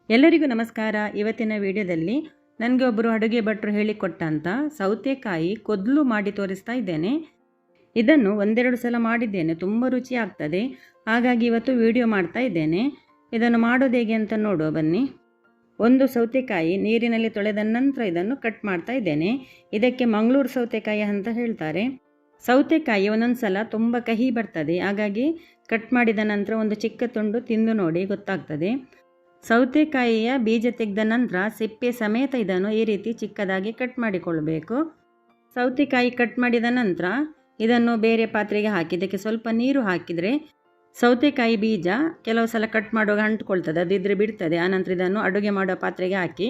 ಎಲ್ಲರಿಗೂ ನಮಸ್ಕಾರ. ಇವತ್ತಿನ ವಿಡಿಯೋದಲ್ಲಿ ನನಗೆ ಒಬ್ಬರು ಅಡುಗೆ ಭಟ್ರು ಹೇಳಿಕೊಟ್ಟಂಥ ಸೌತೆಕಾಯಿ ಕೊದ್ಲು ಮಾಡಿ ತೋರಿಸ್ತಾ ಇದ್ದೇನೆ. ಇದನ್ನು ಒಂದೆರಡು ಸಲ ಮಾಡಿದ್ದೇನೆ, ತುಂಬ ರುಚಿ ಆಗ್ತದೆ. ಹಾಗಾಗಿ ಇವತ್ತು ವಿಡಿಯೋ ಮಾಡ್ತಾ ಇದ್ದೇನೆ. ಇದನ್ನು ಮಾಡೋದು ಹೇಗೆ ಅಂತ ನೋಡುವ ಬನ್ನಿ. ಒಂದು ಸೌತೆಕಾಯಿ ನೀರಿನಲ್ಲಿ ತೊಳೆದ ನಂತರ ಇದನ್ನು ಕಟ್ ಮಾಡ್ತಾ ಇದ್ದೇನೆ. ಇದಕ್ಕೆ ಮಂಗಳೂರು ಸೌತೆಕಾಯಿ ಅಂತ ಹೇಳ್ತಾರೆ. ಸೌತೆಕಾಯಿ ಒಂದೊಂದು ಸಲ ತುಂಬ ಕಹಿ ಬರ್ತದೆ, ಹಾಗಾಗಿ ಕಟ್ ಮಾಡಿದ ನಂತರ ಒಂದು ಚಿಕ್ಕ ತುಂಡು ತಿಂದು ನೋಡಿ ಗೊತ್ತಾಗ್ತದೆ. ಸೌತೆಕಾಯಿಯ ಬೀಜ ತೆಗೆದ ನಂತರ ಸಿಪ್ಪೆ ಸಮೇತ ಇದನ್ನು ಈ ರೀತಿ ಚಿಕ್ಕದಾಗಿ ಕಟ್ ಮಾಡಿಕೊಳ್ಳಬೇಕು. ಸೌತೆಕಾಯಿ ಕಟ್ ಮಾಡಿದ ನಂತರ ಇದನ್ನು ಬೇರೆ ಪಾತ್ರೆಗೆ ಹಾಕಿ ಇದಕ್ಕೆ ಸ್ವಲ್ಪ ನೀರು ಹಾಕಿದರೆ ಸೌತೆಕಾಯಿ ಬೀಜ ಕೆಲವು ಸಲ ಕಟ್ ಮಾಡುವಾಗ ಅಂಟ್ಕೊಳ್ತದೆ, ಅದಿದ್ರೆ ಬಿಡ್ತದೆ. ಆನಂತರ ಇದನ್ನು ಅಡುಗೆ ಮಾಡೋ ಪಾತ್ರೆಗೆ ಹಾಕಿ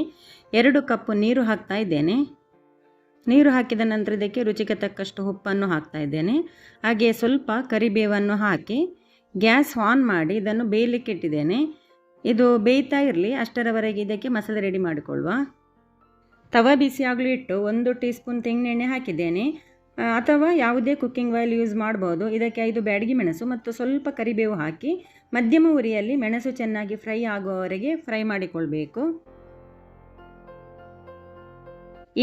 2 ಕಪ್ ನೀರು ಹಾಕ್ತಾ ಇದ್ದೇನೆ. ನೀರು ಹಾಕಿದ ನಂತರ ಇದಕ್ಕೆ ರುಚಿಗೆ ತಕ್ಕಷ್ಟು ಉಪ್ಪನ್ನು ಹಾಕ್ತಾ ಇದ್ದೇನೆ. ಹಾಗೆ ಸ್ವಲ್ಪ ಕರಿಬೇವನ್ನು ಹಾಕಿ ಗ್ಯಾಸ್ ಆನ್ ಮಾಡಿ ಇದನ್ನು ಬೇಯಲಿಕ್ಕೆ ಇಟ್ಟಿದ್ದೇನೆ. ಇದು ಬೇಯ್ತಾ ಇರಲಿ, ಅಷ್ಟರವರೆಗೆ ಇದಕ್ಕೆ ಮಸಾಲೆ ರೆಡಿ ಮಾಡಿಕೊಳ್ಳುವ. ತವ ಬಿಸಿ ಆಗಲು ಇಟ್ಟು 1 ಟೀ ಸ್ಪೂನ್ ತೆಂಗಿನೆಣ್ಣೆ ಹಾಕಿದ್ದೇನೆ, ಅಥವಾ ಯಾವುದೇ ಕುಕ್ಕಿಂಗ್ ಆಯಿಲ್ ಯೂಸ್ ಮಾಡ್ಬೋದು. ಇದಕ್ಕೆ 5 ಬ್ಯಾಡಗಿ ಮೆಣಸು ಮತ್ತು ಸ್ವಲ್ಪ ಕರಿಬೇವು ಹಾಕಿ ಮಧ್ಯಮ ಉರಿಯಲ್ಲಿ ಮೆಣಸು ಚೆನ್ನಾಗಿ ಫ್ರೈ ಆಗುವವರೆಗೆ ಫ್ರೈ ಮಾಡಿಕೊಳ್ಬೇಕು.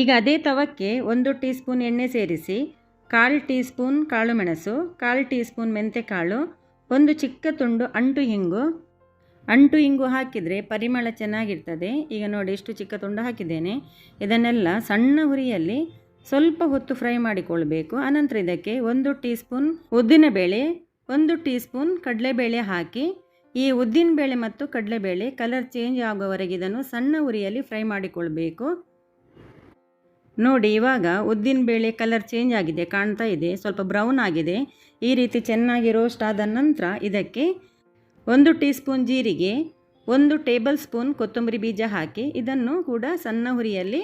ಈಗ ಅದೇ ತವಕ್ಕೆ 1 ಟೀ ಸ್ಪೂನ್ ಎಣ್ಣೆ ಸೇರಿಸಿ 1/4 ಟೀ ಸ್ಪೂನ್ ಕಾಳು ಮೆಣಸು, 1/4 ಟೀ ಸ್ಪೂನ್ ಮೆಂತೆಕಾಳು, ಒಂದು ಚಿಕ್ಕ ತುಂಡು ಅಂಟು ಹಿಂಗು ಹಾಕಿದರೆ ಪರಿಮಳ ಚೆನ್ನಾಗಿರ್ತದೆ. ಈಗ ನೋಡಿ ಎಷ್ಟು ಚಿಕ್ಕ ತುಂಡು ಹಾಕಿದ್ದೇನೆ. ಇದನ್ನೆಲ್ಲ ಸಣ್ಣ ಹುರಿಯಲ್ಲಿ ಸ್ವಲ್ಪ ಹೊತ್ತು ಫ್ರೈ ಮಾಡಿಕೊಳ್ಬೇಕು. ಅನಂತರ ಇದಕ್ಕೆ 1 ಟೀ ಸ್ಪೂನ್ ಉದ್ದಿನಬೇಳೆ, 1 ಟೀ ಸ್ಪೂನ್ ಕಡಲೆಬೇಳೆ ಹಾಕಿ ಈ ಉದ್ದಿನಬೇಳೆ ಮತ್ತು ಕಡಲೆಬೇಳೆ ಕಲರ್ ಚೇಂಜ್ ಆಗುವವರೆಗೆ ಇದನ್ನು ಸಣ್ಣ ಹುರಿಯಲ್ಲಿ ಫ್ರೈ ಮಾಡಿಕೊಳ್ಬೇಕು. ನೋಡಿ, ಇವಾಗ ಉದ್ದಿನಬೇಳೆ ಕಲರ್ ಚೇಂಜ್ ಆಗಿದೆ, ಕಾಣ್ತಾ ಇದೆ, ಸ್ವಲ್ಪ ಬ್ರೌನ್ ಆಗಿದೆ. ಈ ರೀತಿ ಚೆನ್ನಾಗಿ ರೋಸ್ಟ್ ಆದ ನಂತರ ಇದಕ್ಕೆ 1 ಟೀ ಸ್ಪೂನ್ ಜೀರಿಗೆ, 1 ಟೇಬಲ್ ಸ್ಪೂನ್ ಕೊತ್ತಂಬರಿ ಬೀಜ ಹಾಕಿ ಇದನ್ನು ಕೂಡ ಸಣ್ಣ ಹುರಿಯಲ್ಲಿ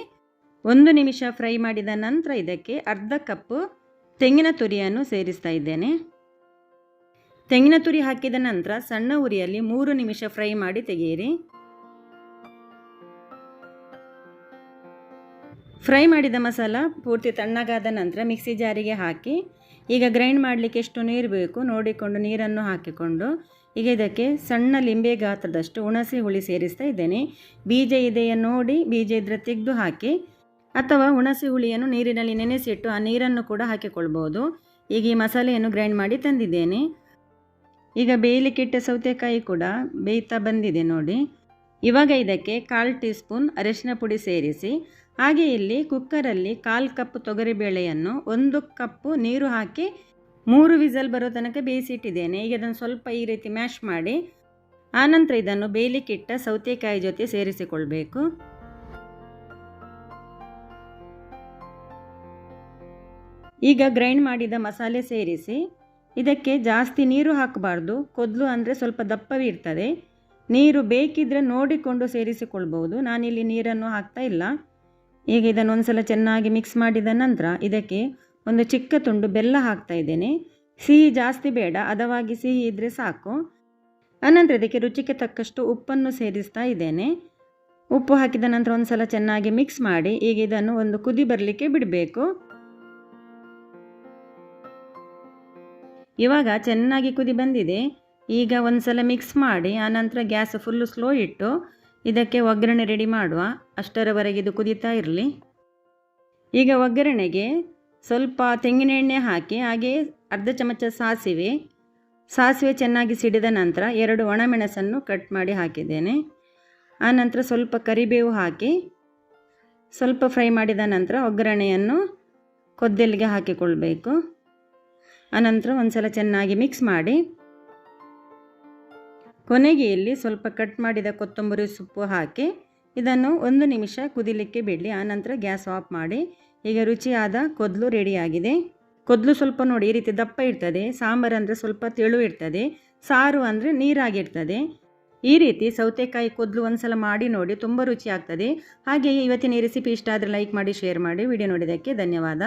1 ನಿಮಿಷ ಫ್ರೈ ಮಾಡಿದ ನಂತರ ಇದಕ್ಕೆ ಅರ್ಧ ಕಪ್ ತೆಂಗಿನ ತುರಿಯನ್ನು ಸೇರಿಸ್ತಾ ಇದ್ದೇನೆ. ತೆಂಗಿನ ತುರಿ ಹಾಕಿದ ನಂತರ ಸಣ್ಣ ಹುರಿಯಲ್ಲಿ 3 ನಿಮಿಷ ಫ್ರೈ ಮಾಡಿ ತೆಗೆಯಿರಿ. ಫ್ರೈ ಮಾಡಿದ ಮಸಾಲ ಪೂರ್ತಿ ತಣ್ಣಗಾದ ನಂತರ ಮಿಕ್ಸಿ ಜಾರಿಗೆ ಹಾಕಿ ಈಗ ಗ್ರೈಂಡ್ ಮಾಡಲಿಕ್ಕೆ ಎಷ್ಟು ನೀರು ಬೇಕು ನೋಡಿಕೊಂಡು ನೀರನ್ನು ಹಾಕಿಕೊಂಡು ಈಗ ಇದಕ್ಕೆ ಸಣ್ಣ ಲಿಂಬೆ ಗಾತ್ರದಷ್ಟು ಹುಣಸೆ ಹುಳಿ ಸೇರಿಸ್ತಾ ಇದ್ದೇನೆ. ಬೀಜ ಇದೆಯಾ ನೋಡಿ, ಬೀಜ ಇದ್ದರೆ ತೆಗೆದು ಹಾಕಿ, ಅಥವಾ ಹುಣಸೆ ಹುಳಿಯನ್ನು ನೀರಿನಲ್ಲಿ ನೆನೆಸಿಟ್ಟು ಆ ನೀರನ್ನು ಕೂಡ ಹಾಕಿಕೊಳ್ಬೋದು. ಈಗ ಈ ಮಸಾಲೆಯನ್ನು ಗ್ರೈಂಡ್ ಮಾಡಿ ತಂದಿದ್ದೇನೆ. ಈಗ ಬೇಯಲಿಕ್ಕಿಟ್ಟ ಸೌತೆಕಾಯಿ ಕೂಡ ಬೇಯ್ತಾ ಬಂದಿದೆ ನೋಡಿ. ಇವಾಗ ಇದಕ್ಕೆ 1/4 ಟೀ ಸ್ಪೂನ್ ಅರಿಶಿನ ಪುಡಿ ಸೇರಿಸಿ, ಹಾಗೆ ಇಲ್ಲಿ ಕುಕ್ಕರಲ್ಲಿ 1/4 ಕಪ್ ತೊಗರಿಬೇಳೆಯನ್ನು 1 ಕಪ್ಪು ನೀರು ಹಾಕಿ 3 ವಿಸಲ್ ಬರೋ ತನಕ ಬೇಯಿಸಿಟ್ಟಿದ್ದೇನೆ. ಈಗ ಇದನ್ನು ಸ್ವಲ್ಪ ಈ ರೀತಿ ಮ್ಯಾಶ್ ಮಾಡಿ ಆನಂತರ ಇದನ್ನು ಬೇಯಲಿಕ್ಕಿಟ್ಟ ಸೌತೆಕಾಯಿ ಜೊತೆ ಸೇರಿಸಿಕೊಳ್ಬೇಕು. ಈಗ ಗ್ರೈಂಡ್ ಮಾಡಿದ ಮಸಾಲೆ ಸೇರಿಸಿ ಇದಕ್ಕೆ ಜಾಸ್ತಿ ನೀರು ಹಾಕಬಾರ್ದು, ಕೊದ್ಲು ಅಂದರೆ ಸ್ವಲ್ಪ ದಪ್ಪವೇ ಇರ್ತದೆ. ನೀರು ಬೇಕಿದ್ರೆ ನೋಡಿಕೊಂಡು ಸೇರಿಸಿಕೊಳ್ಬೋದು. ನಾನಿಲ್ಲಿ ನೀರನ್ನು ಹಾಕ್ತಾ ಇಲ್ಲ. ಈಗ ಇದನ್ನು ಒಂದ್ಸಲ ಚೆನ್ನಾಗಿ ಮಿಕ್ಸ್ ಮಾಡಿದ ನಂತರ ಇದಕ್ಕೆ ಒಂದು ಚಿಕ್ಕ ತುಂಡು ಬೆಲ್ಲ ಹಾಕ್ತಾ ಇದ್ದೇನೆ. ಸಿಹಿ ಜಾಸ್ತಿ ಬೇಡ, ಹದವಾಗಿ ಸಿಹಿ ಇದ್ದರೆ ಸಾಕು. ಅನಂತರ ಇದಕ್ಕೆ ರುಚಿಗೆ ತಕ್ಕಷ್ಟು ಉಪ್ಪನ್ನು ಸೇರಿಸ್ತಾ ಇದ್ದೇನೆ. ಉಪ್ಪು ಹಾಕಿದ ನಂತರ ಒಂದ್ಸಲ ಚೆನ್ನಾಗಿ ಮಿಕ್ಸ್ ಮಾಡಿ ಈಗ ಇದನ್ನು ಒಂದು ಕುದಿ ಬರಲಿಕ್ಕೆ ಬಿಡಬೇಕು. ಇವಾಗ ಚೆನ್ನಾಗಿ ಕುದಿ ಬಂದಿದೆ. ಈಗ ಒಂದ್ಸಲ ಮಿಕ್ಸ್ ಮಾಡಿ ಆನಂತರ ಗ್ಯಾಸ್ ಫುಲ್ಲು ಸ್ಲೋ ಇಟ್ಟು ಇದಕ್ಕೆ ಒಗ್ಗರಣೆ ರೆಡಿ ಮಾಡುವ. ಅಷ್ಟರವರೆಗೆ ಇದು ಕುದೀತಾ ಇರಲಿ. ಈಗ ಒಗ್ಗರಣೆಗೆ ಸ್ವಲ್ಪ ತೆಂಗಿನ ಎಣ್ಣೆ ಹಾಕಿ ಹಾಗೆ ಅರ್ಧ ಚಮಚ ಸಾಸಿವೆ ಚೆನ್ನಾಗಿ ಸಿಡಿದ ನಂತರ 2 ಒಣಮೆಣಸನ್ನು ಕಟ್ ಮಾಡಿ ಹಾಕಿದ್ದೇನೆ. ಆನಂತರ ಸ್ವಲ್ಪ ಕರಿಬೇವು ಹಾಕಿ ಸ್ವಲ್ಪ ಫ್ರೈ ಮಾಡಿದ ನಂತರ ಒಗ್ಗರಣೆಯನ್ನು ಕೊದ್ದಲಿಗೆ ಹಾಕಿಕೊಳ್ಬೇಕು. ಆನಂತರ ಒಂದ್ಸಲ ಚೆನ್ನಾಗಿ ಮಿಕ್ಸ್ ಮಾಡಿ ಕೊನೆಗೆ ಇಲ್ಲಿ ಸ್ವಲ್ಪ ಕಟ್ ಮಾಡಿದ ಕೊತ್ತಂಬರಿ ಸೊಪ್ಪು ಹಾಕಿ ಇದನ್ನು 1 ನಿಮಿಷ ಕುದಿಲಿಕ್ಕೆ ಬಿಡಲಿ. ಆನಂತರ ಗ್ಯಾಸ್ ಆಫ್ ಮಾಡಿ ಈಗ ರುಚಿಯಾದ ಕೊದ್ಲು ರೆಡಿಯಾಗಿದೆ. ಕೊದ್ಲು ಸ್ವಲ್ಪ ನೋಡಿ ಈ ರೀತಿ ದಪ್ಪ ಇರ್ತದೆ. ಸಾಂಬಾರು ಅಂದರೆ ಸ್ವಲ್ಪ ತೆಳು ಇರ್ತದೆ, ಸಾರು ಅಂದರೆ ನೀರಾಗಿರ್ತದೆ. ಈ ರೀತಿ ಸೌತೆಕಾಯಿ ಕೊದ್ಲು ಒಂದ್ಸಲ ಮಾಡಿ ನೋಡಿ, ತುಂಬ ರುಚಿ ಆಗ್ತದೆ. ಹಾಗೆಯೇ ಇವತ್ತಿನ ಈ ರೆಸಿಪಿ ಇಷ್ಟ ಆದರೆ ಲೈಕ್ ಮಾಡಿ, ಶೇರ್ ಮಾಡಿ. ವಿಡಿಯೋ ನೋಡಿದ್ದಕ್ಕೆ ಧನ್ಯವಾದ.